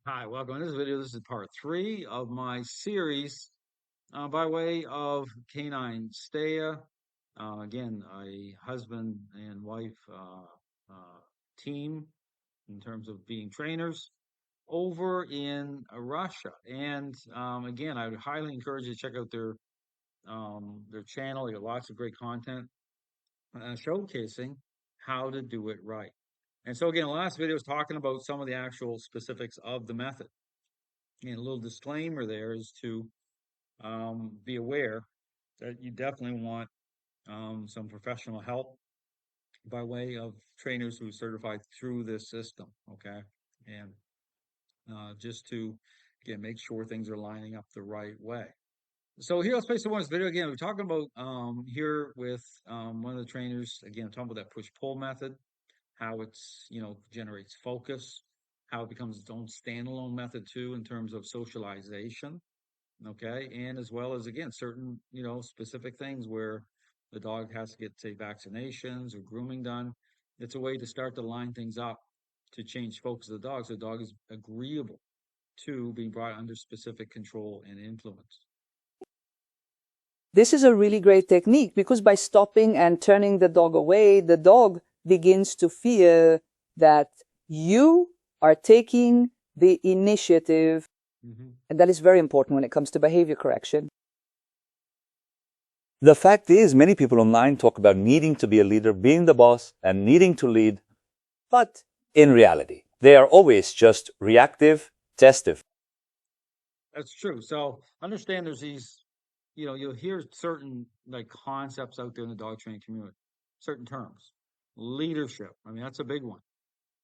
Hi, welcome to this video. This is part three of my series by way of canine Staya. Again, a husband and wife team in terms of being trainers over in Russia. And again, I would highly encourage you to check out their channel. They got lots of great content showcasing how to do it right. And so again, the last video was talking about some of the actual specifics of the method. And a little disclaimer there is to be aware that you definitely want some professional help by way of trainers who are certified through this system. Okay. And just to, again, make sure things are lining up the right way. So here, let's place the one video again. We're talking about here with one of the trainers, again, talking about that push-pull method, how it's, generates focus, how it becomes its own standalone method too in terms of socialization. Okay, and as well as again certain specific things where the dog has to get, say, vaccinations or grooming done. It's a way to start to line things up to change focus of the dog so the dog is agreeable to being brought under specific control and influence. This is a really great technique because by stopping and turning the dog away, the dog begins to feel that you are taking the initiative. And that is very important when it comes to behavior correction. The fact is, many people online talk about needing to be a leader, being the boss, and needing to lead. But in reality, they are always just reactive, testive. That's true. So understand there's these, you'll hear certain like concepts out there in the dog training community, certain terms. Leadership. I mean, that's a big one.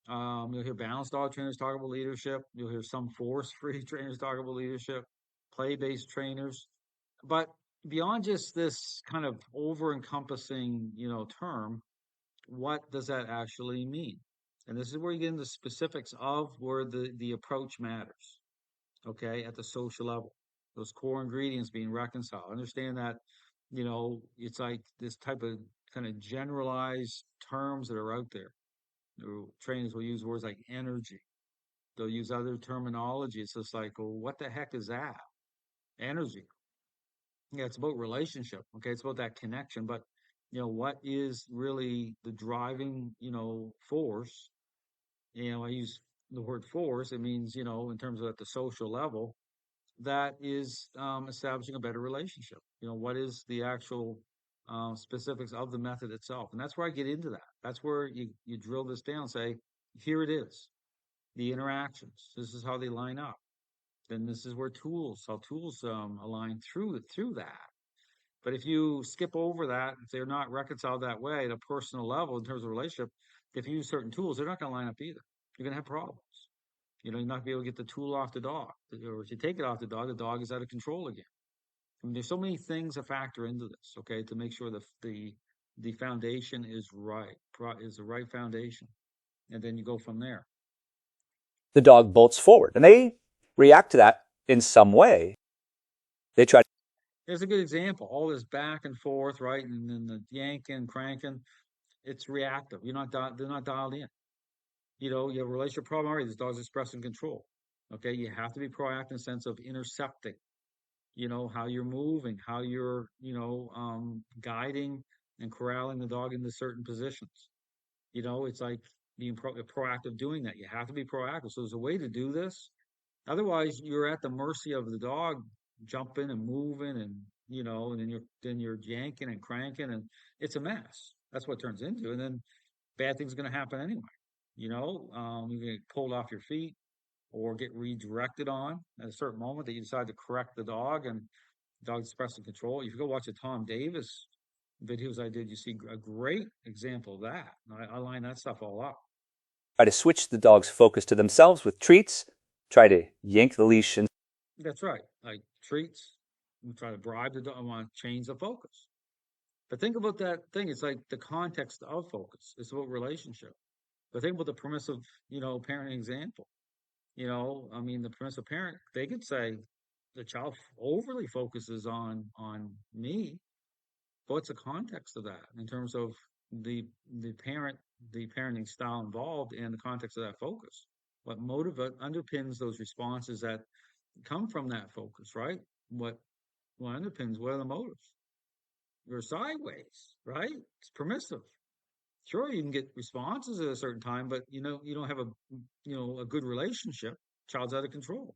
You'll hear balanced dog trainers talk about leadership. You'll hear some force-free trainers talk about leadership, play-based trainers. But beyond just this kind of over-encompassing, term, what does that actually mean? And this is where you get into specifics of where the approach matters. Okay, at the social level, those core ingredients being reconciled. Understand that, it's like this type of kind of generalized terms that are out there. Trainers will use words like energy. They'll use other terminology. It's just like, well, what the heck is that? Energy. Yeah, it's about relationship. Okay, it's about that connection. But what is really the driving, force? I use the word force. It means, in terms of at the social level, that is establishing a better relationship. What is the actual specifics of the method itself? And that's where I get into that. That's where you drill this down and say, here it is, the interactions. This is how they line up. Then this is where how tools align through that. But if you skip over that, if they're not reconciled that way at a personal level in terms of relationship, if you use certain tools, they're not going to line up either. You're going to have problems. You're not going to be able to get the tool off the dog. Or if you take it off the dog is out of control again. I mean, there's so many things that factor into this, okay, to make sure the foundation is right, is the right foundation. And then you go from there. The dog bolts forward, and they react to that in some way. They try. Here's a good example. All this back and forth, right? And then the yanking, cranking, it's reactive. They're not dialed in. You have a relationship problem already. This dog's expressing control. Okay, you have to be proactive in the sense of intercepting. How you're moving, how you're, guiding and corralling the dog into certain positions. It's like being proactive doing that. You have to be proactive. So there's a way to do this. Otherwise, you're at the mercy of the dog jumping and moving and, and then you're yanking and cranking and it's a mess. That's what it turns into. And then bad things are going to happen anyway. You get pulled off your feet or get redirected on at a certain moment that you decide to correct the dog and the dog's expressing control. If you go watch the Tom Davis videos I did, you see a great example of that. I line that stuff all up. Try to switch the dog's focus to themselves with treats, try to yank the leash. And That's right. Like treats, we try to bribe the dog, I want to change the focus. But think about that thing. It's like the context of focus. It's about relationship. But think about the permissive, parenting example. I mean, the permissive parent, they could say the child overly focuses on me. But what's the context of that in terms of the parenting style involved and the context of that focus? what underpins those responses that come from that focus, right? What underpins, what are the motives? You're sideways, right? It's permissive. Sure, you can get responses at a certain time, but you don't have a good relationship. Child's out of control.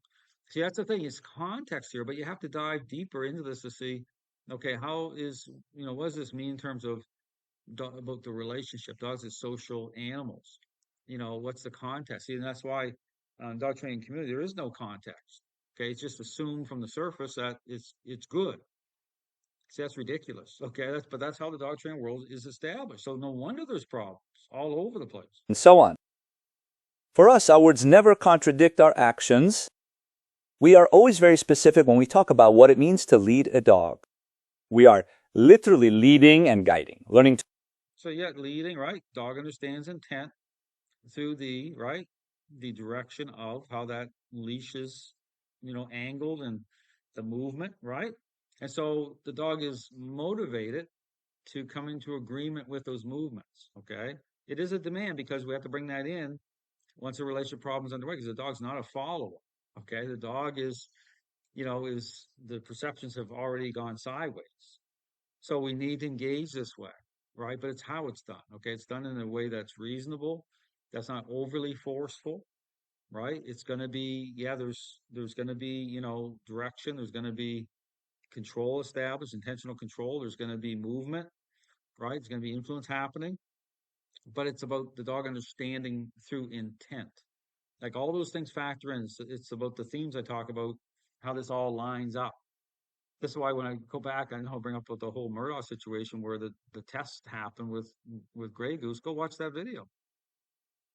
See, that's the thing. It's context here, but you have to dive deeper into this to see, okay, what does this mean in terms of about the relationship? Dogs are social animals. What's the context? See, and that's why dog training community there is no context. Okay, it's just assumed from the surface that it's good. See, that's ridiculous. Okay, that's how the dog training world is established. So no wonder there's problems all over the place. And so on. For us, our words never contradict our actions. We are always very specific when we talk about what it means to lead a dog. We are literally leading and guiding, learning to. So yeah, leading, right? Dog understands intent through the direction of how that leash is, angled and the movement, right? And so the dog is motivated to come into agreement with those movements. Okay. It is a demand because we have to bring that in once a relationship problem is underway, because the dog's not a follower. Okay. The dog is the perceptions have already gone sideways. So we need to engage this way, right? But it's how it's done. Okay. It's done in a way that's reasonable, that's not overly forceful, right? It's going to be, yeah, there's going to be, direction. There's going to be control established, intentional control. There's going to be movement, right? There's going to be influence happening, but it's about the dog understanding through intent. Like all those things factor in. It's about the themes I talk about, how this all lines up. This is why when I go back, I know I'll bring up with the whole Murdoch situation where the test happened with Grey Goose. Go watch that video.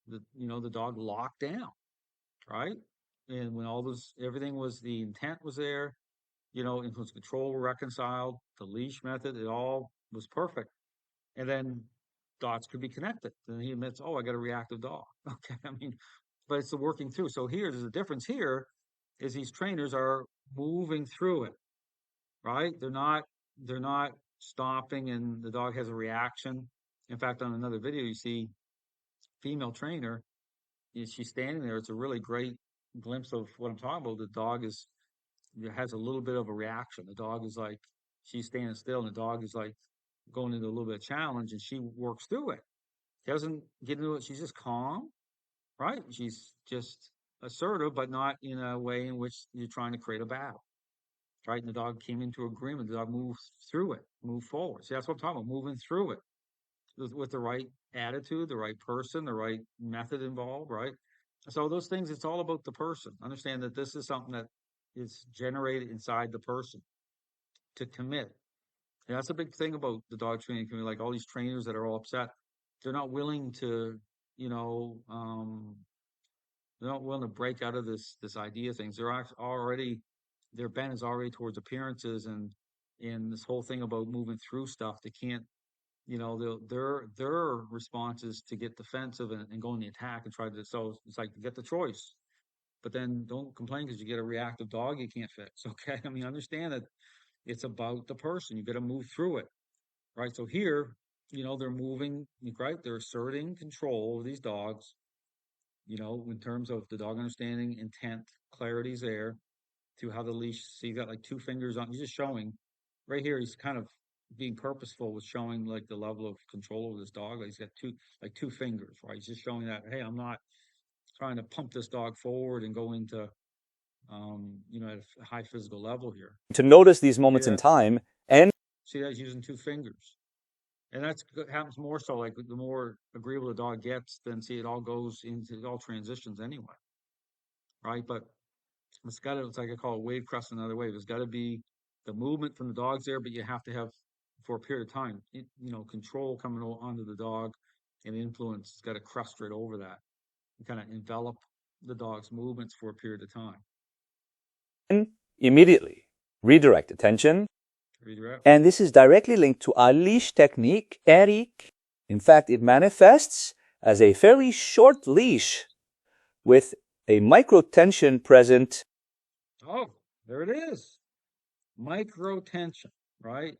The dog locked down, right? And when everything was, the intent was there, influence control were reconciled, the leash method, it all was perfect. And then dots could be connected. Then he admits, oh, I got a reactive dog. Okay. I mean, but it's the working through. So there's a difference here is these trainers are moving through it, right? They're not stopping and the dog has a reaction. In fact, on another video, you see female trainer, she's standing there. It's a really great glimpse of what I'm talking about. The dog has a little bit of a reaction. The dog is like, she's standing still and the dog is like going into a little bit of challenge and she works through it. She doesn't get into it. She's just calm, right? She's just assertive, but not in a way in which you're trying to create a battle, right? And the dog came into agreement. The dog moved through it, moved forward. See, that's what I'm talking about, moving through it with the right attitude, the right person, the right method involved, right? So those things, it's all about the person. Understand that this is something that is generated inside the person to commit. And that's a big thing about the dog training community. Like all these trainers that are all upset, they're not willing to, you know, they're not willing to break out of this idea of things. Already their bent is already towards appearances and in this whole thing about moving through stuff. They can't, their response is to get defensive and go in the attack and try to. So it's like get the choice, but then don't complain because you get a reactive dog you can't fix. Okay, I mean understand that it's about the person. You got to move through it, right? So here, they're moving, right? They're asserting control of these dogs. In terms of the dog understanding intent, clarity's there to how the leash. So you got like two fingers on. He's just showing right here. He's kind of being purposeful with showing like the level of control of this dog. Like he's got two fingers, right? He's just showing that, hey, I'm not trying to pump this dog forward and go into, at a high physical level here. To notice these moments in time and see that he's using two fingers. And that's happens more so like the more agreeable the dog gets, then see it all transitions anyway, right? But it's like I call it wave crest another wave. There's got to be the movement from the dogs there, but you have to have for a period of time, control coming onto the dog and influence. It's got to crest right over that and kind of envelop the dog's movements for a period of time. Immediately redirect attention. And this is directly linked to our leash technique, Eric. In fact, it manifests as a fairly short leash with a micro tension present. Oh, there it is. Micro tension, right?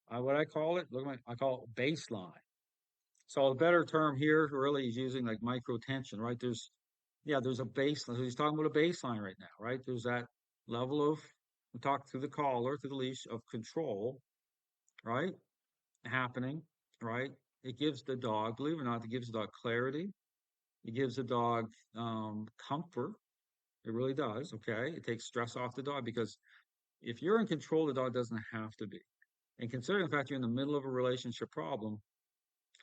What I call it, I call it baseline. So a better term here really is using like micro tension, right? Yeah, there's a baseline. So he's talking about a baseline right now, right? There's that level of, we talk through the collar, through the leash of control, right? Happening, right? It gives the dog, believe it or not, it gives the dog clarity. It gives the dog comfort. It really does. Okay. It takes stress off the dog because if you're in control, the dog doesn't have to be. And considering the fact you're in the middle of a relationship problem,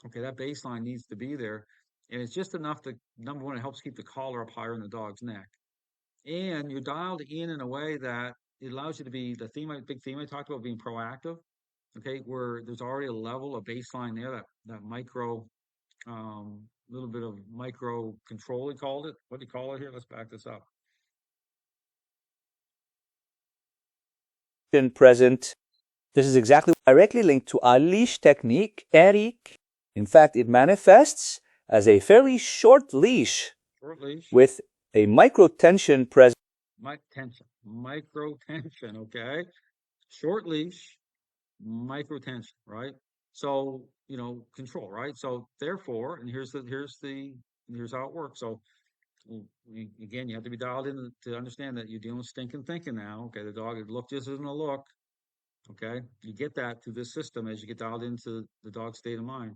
okay, that baseline needs to be there. And it's just enough to, number one, it helps keep the collar up higher in the dog's neck. And you're dialed in a way that it allows you to be the theme, big theme I talked about being proactive. Okay, where there's already a level of baseline there, that micro, little bit of micro control, he called it. What do you call it here? Let's back this up. Present. This is exactly directly linked to our leash technique, Eric. In fact, it manifests as a fairly short leash, with a micro tension present. Micro tension, okay? Short leash, micro tension, right? So, control, right? So therefore, and here's how it works. So again, you have to be dialed in to understand that you're dealing with stinking thinking now. Okay, the dog look just isn't a look. Okay, you get that through this system as you get dialed into the dog's state of mind.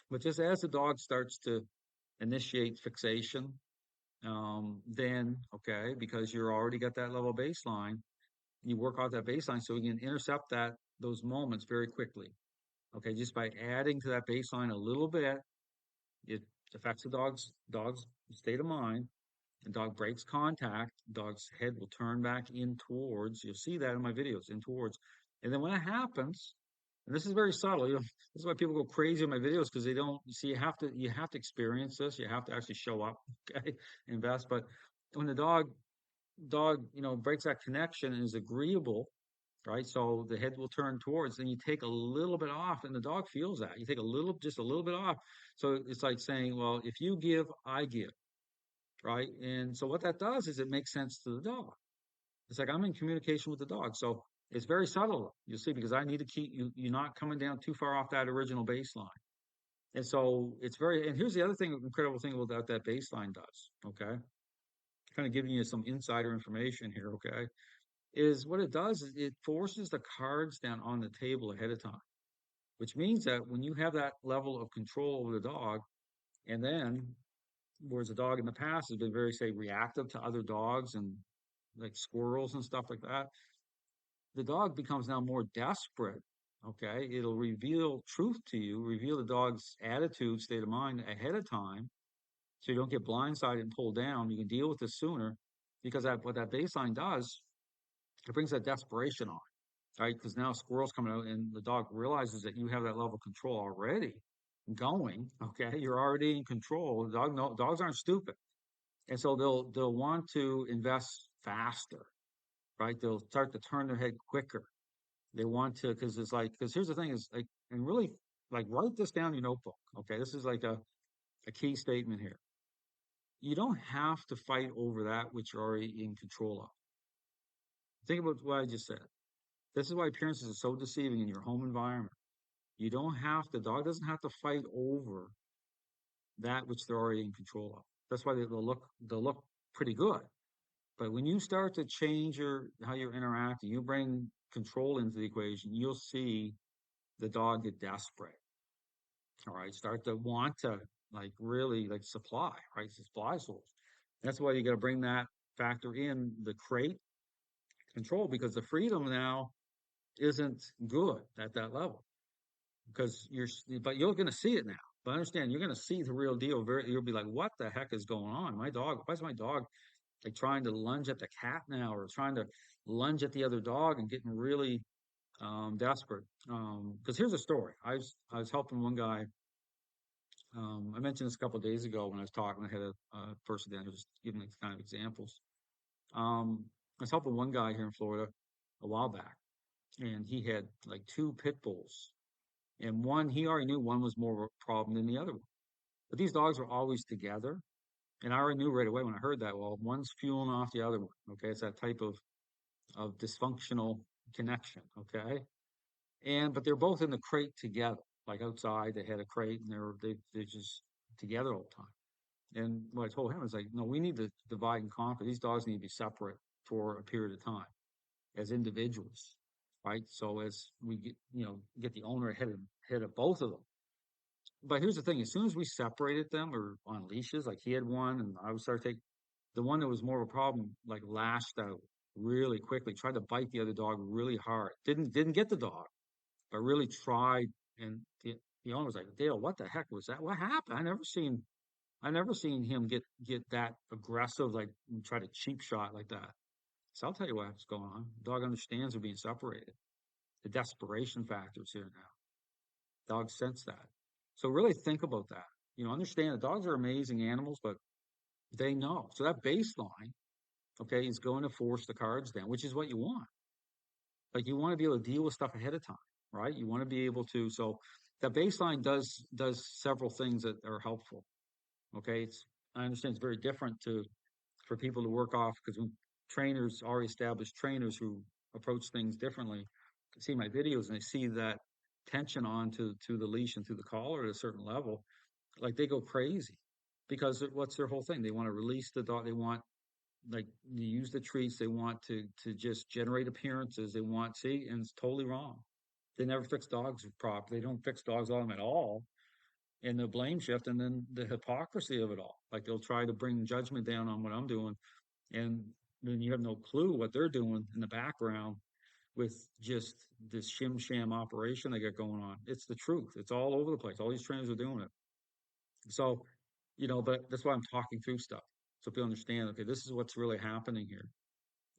But just as the dog starts to initiate fixation, then okay, because you're already got that level baseline, you work out that baseline so you can intercept those moments very quickly. Okay, just by adding to that baseline a little bit, it affects the dog's state of mind. The dog breaks contact, dog's head will turn back in towards, you'll see that in my videos, in towards. And then when it happens, and this is very subtle, this is why people go crazy in my videos because they don't, you see, you have to experience this, you have to actually show up, okay, invest. But when the dog, breaks that connection and is agreeable, right? So the head will turn towards, and you take a little bit off, and the dog feels that. You take just a little bit off. So it's like saying, well, if you give, I give, right? And so what that does is it makes sense to the dog. It's like I'm in communication with the dog. So it's very subtle, you'll see, because I need to keep you not coming down too far off that original baseline. And so and here's the other thing, incredible thing about that baseline does, okay? Kind of giving you some insider information here, okay? Is what it does is it forces the cards down on the table ahead of time, which means that when you have that level of control over the dog, and then whereas the dog in the past has been very, say, reactive to other dogs and like squirrels and stuff like that, the dog becomes now more desperate. Okay, it'll reveal truth to you, reveal the dog's attitude, state of mind ahead of time, so you don't get blindsided and pulled down. You can deal with this sooner because what that baseline does, it brings that desperation on, right? Because now squirrel's coming out and the dog realizes that you have that level of control already going. Okay, you're already in control. Dogs aren't stupid, and so they'll want to invest faster, right? They'll start to turn their head quicker. They want to because here's the thing is like, and really like write this down in your notebook. Okay, this is like a key statement here. You don't have to fight over that which you're already in control of. Think about what I just said. This is why appearances are so deceiving in your home environment. You don't have to, dog doesn't have to fight over that which they're already in control of. That's why they'll look pretty good. But when you start to change how you're interacting, you bring control into the equation, you'll see the dog get desperate. All right. Start to want to like really like supply, right? Supply source. That's why you got to bring that factor in the crate control because the freedom now isn't good at that level. Because but you're going to see it now. But understand, you're going to see the real deal. You'll be like, what the heck is going on? Why is my dog like trying to lunge at the cat now or trying to lunge at the other dog and getting really desperate? Because here's a story. I was helping one guy. I mentioned this a couple of days ago when I was talking. I had a person there just giving these kind of examples. I was helping one guy here in Florida a while back, and he had like two pit bulls. And one, he already knew one was more of a problem than the other one. But these dogs were always together. And I already knew right away when I heard that, well, one's fueling off the other one. Okay. It's that type of dysfunctional connection. Okay. But they're both in the crate together, like outside, they had a crate and they're just together all the time. And what I told him is like, no, we need to divide and conquer. These dogs need to be separate for a period of time as individuals, right? So as we get, get the owner ahead of both of them. But here's the thing: as soon as we separated them or on leashes, like he had one, and I would start taking the one that was more of a problem, like lashed out really quickly, tried to bite the other dog really hard. Didn't get the dog, but really tried. And the owner was like, Dale, what the heck was that? What happened? I never seen him get that aggressive, like try to cheap shot like that. So I'll tell you what's going on. The dog understands they're being separated. The desperation factors here now. Dogs sense that. So really think about that. Understand that dogs are amazing animals, but they know. So that baseline, okay, is going to force the cards down, which is what you want. Like you want to be able to deal with stuff ahead of time, right? You want to be able to. So that baseline does several things that are helpful. Okay, I understand it's very different for people to work off because when trainers, already established trainers who approach things differently, see my videos and they see that tension on to the leash and to the collar at a certain level, like they go crazy because what's their whole thing? They want to release the dog. They want like to use the treats. They want to just generate appearances. They want see, and it's totally wrong. They never fix dogs properly. They don't fix dogs on them at all. And the blame shift, and then the hypocrisy of it all. Like they'll try to bring judgment down on what I'm doing, and then you have no clue what they're doing in the background with just this shim sham operation they got going on. It's the truth. It's all over the place. All these trainers are doing it. So, but that's why I'm talking through stuff. So people understand, okay, this is what's really happening here.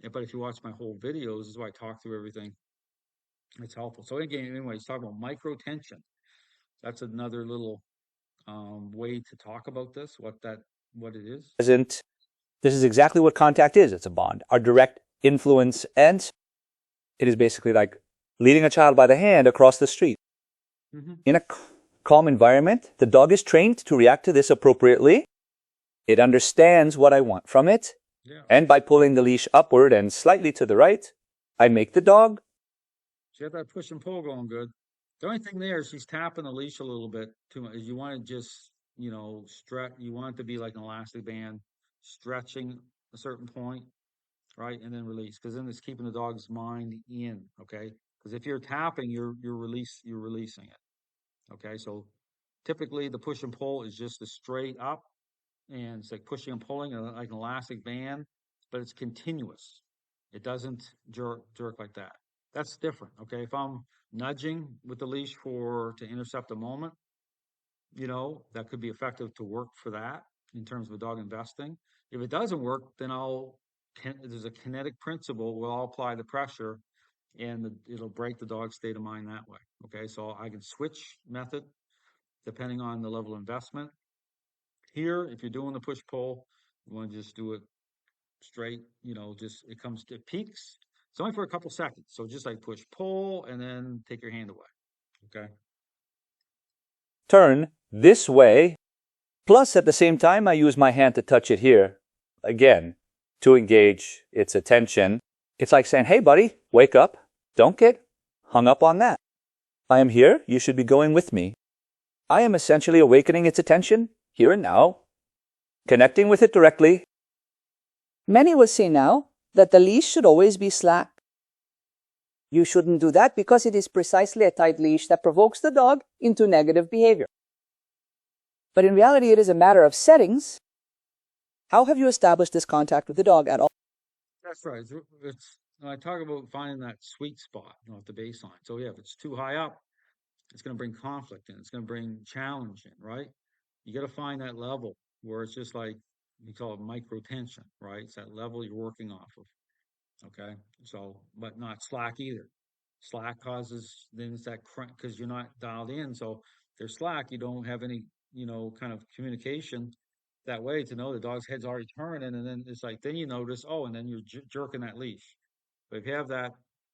Yeah, but if you watch my whole videos, this is why I talk through everything. It's helpful. So again, anyways, talk about micro tension. That's another little way to talk about this, what it is. Present. This is exactly what contact is. It's a bond. Our direct influence, and it is basically like leading a child by the hand across the street. In a calm environment, the dog is trained to react to this appropriately. It understands what I want from it. Yeah. And by pulling the leash upward and slightly to the right, I make the dog. She got that push and pull going good. The only thing there is she's tapping the leash a little bit too much. You want to just, stretch. You want it to be like an elastic band, stretching a certain point, right, and then release. Because then it's keeping the dog's mind in. Okay. Because if you're tapping, you're releasing it. Okay. So typically the push and pull is just a straight up, and it's like pushing and pulling like an elastic band, but it's continuous. It doesn't jerk like that. That's different. Okay. If I'm nudging with the leash to intercept a moment, that could be effective to work for that in terms of a dog investing. If it doesn't work, then there's a kinetic principle. We'll all apply the pressure and it'll break the dog's state of mind that way. Okay. So I can switch method depending on the level of investment. Here, if you're doing the push pull, you want to just do it straight, it peaks. It's only for a couple seconds. So just like push pull and then take your hand away. Okay. Turn this way. Plus, at the same time, I use my hand to touch it here. Again, to engage its attention. It's like saying, hey, buddy, wake up. Don't get hung up on that. I am here. You should be going with me. I am essentially awakening its attention here and now, connecting with it directly. Many will say now that the leash should always be slack. You shouldn't do that because it is precisely a tight leash that provokes the dog into negative behavior. But in reality, it is a matter of settings. How have you established this contact with the dog at all? That's right. I talk about finding that sweet spot, at the baseline. So yeah, if it's too high up, it's going to bring conflict in. It's going to bring challenge in, right? You got to find that level where it's just like we call it micro tension, right? It's that level you're working off of. Okay. So, but not slack either. Slack causes, then it's that crunch because you're not dialed in. So there's slack. You don't have any, kind of communication that way to know the dog's head's already turning. And then it's like, then you notice, oh, and then you're jerking that leash. But if you have that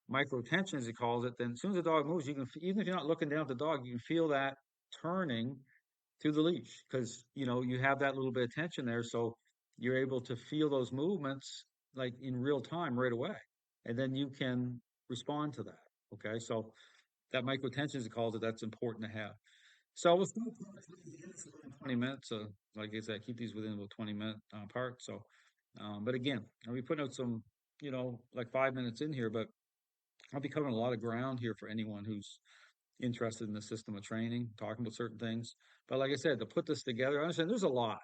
micro tension, as he calls it, then as soon as the dog moves, you can, even if you're not looking down at the dog, you can feel that turning to the leash because, you have that little bit of tension there. So you're able to feel those movements like in real time right away. And then you can respond to that. Okay. So that micro tension, as he calls it, that's important to have. So we'll start 20 minutes. Like I said, keep these within about 20-minute part. So, but again, I'll be putting out some, like 5 minutes in here, but I'll be covering a lot of ground here for anyone who's interested in the system of training, talking about certain things. But like I said, to put this together, I understand there's a lot.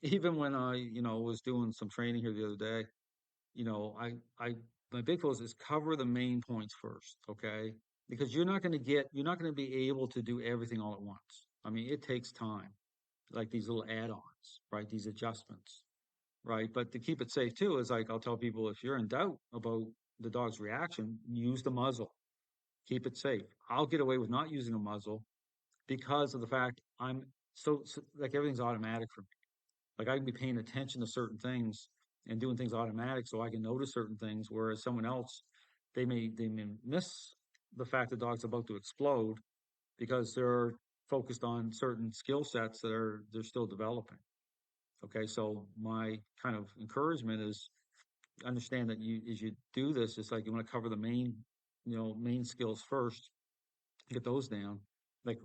Even when I, was doing some training here the other day, my big focus is cover the main points first, okay? Because you're not going to be able to do everything all at once. I mean, it takes time, like these little add-ons, right? These adjustments, right? But to keep it safe too is like I'll tell people if you're in doubt about the dog's reaction, use the muzzle. Keep it safe. I'll get away with not using a muzzle because of the fact I'm so like everything's automatic for me. Like I can be paying attention to certain things and doing things automatic so I can notice certain things, whereas someone else, they may miss the fact the dog's about to explode because they're focused on certain skill sets they're still developing. Okay, so my kind of encouragement is understand that you as you do this, it's like you want to cover the main skills first, get those down. Like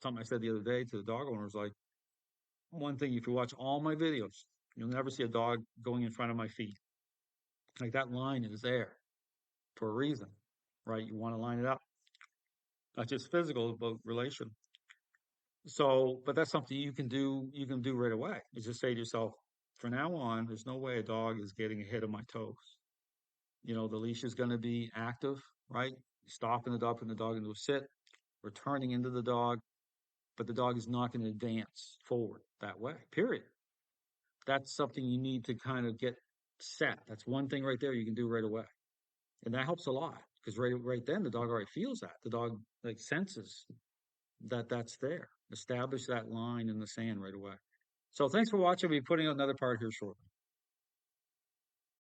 something I said the other day to the dog owners, like one thing, if you watch all my videos, you'll never see a dog going in front of my feet. Like that line is there for a reason, right? You want to line it up, not just physical, but relation. So, but that's something you can do right away. You just say to yourself, from now on, there's no way a dog is getting ahead of my toes. The leash is going to be active, right? Stopping the dog, putting the dog into a sit, returning into the dog, but the dog is not going to advance forward that way, period. That's something you need to kind of get set. That's one thing right there you can do right away. And that helps a lot because right then the dog already feels that. The dog like senses that that's there. Establish that line in the sand right away. So thanks for watching. We'll be putting out another part here shortly.